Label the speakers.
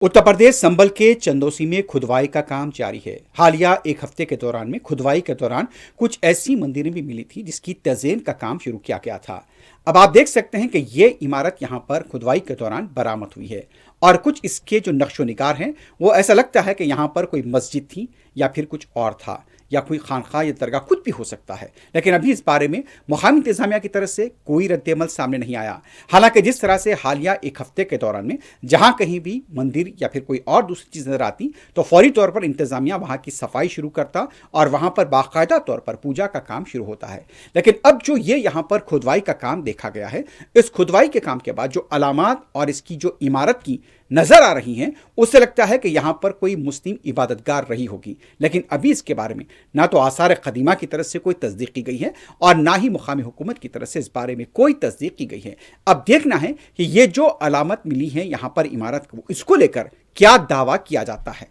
Speaker 1: उत्तर प्रदेश संभल के चंदौसी में खुदवाई का काम जारी है। हालिया एक हफ्ते के दौरान में खुदवाई के दौरान कुछ ऐसी मंदिरें भी मिली थी जिसकी तज़ीन का काम शुरू किया गया था। अब आप देख सकते हैं कि ये इमारत यहाँ पर खुदवाई के दौरान बरामद हुई है और कुछ इसके जो नक्शो निगार हैं वो ऐसा लगता है कि यहाँ पर कोई मस्जिद थी या फिर कुछ और था या कोई खानखा या दरगाह कुछ भी हो सकता है। लेकिन अभी इस बारे में मुकामी इंतजामिया की तरफ से कोई रद्द-ए-अमल सामने नहीं आया। हालांकि जिस तरह से हालिया एक हफ्ते के दौरान में जहां कहीं भी मंदिर या फिर कोई और दूसरी चीज़ नजर आती तो फौरी तौर पर इंतजामिया वहां की सफाई शुरू करता और वहां पर बाकायदा तौर पर पूजा का काम शुरू होता है। लेकिन अब जो ये यहाँ पर खुदवाई का काम देखा गया है, इस खुदवाई के काम के बाद जो अलामात और इसकी जो इमारत की नजर आ रही हैं उससे लगता है कि यहां पर कोई मुस्लिम इबादतगार रही होगी। लेकिन अभी इसके बारे में ना तो आसार कदीमा की तरफ से कोई तस्दीक की गई है और ना ही मुकामी हुकूमत की तरफ से इस बारे में कोई तस्दीक की गई है। अब देखना है कि ये जो अलामत मिली है यहां पर इमारत को, इसको लेकर क्या दावा किया जाता है।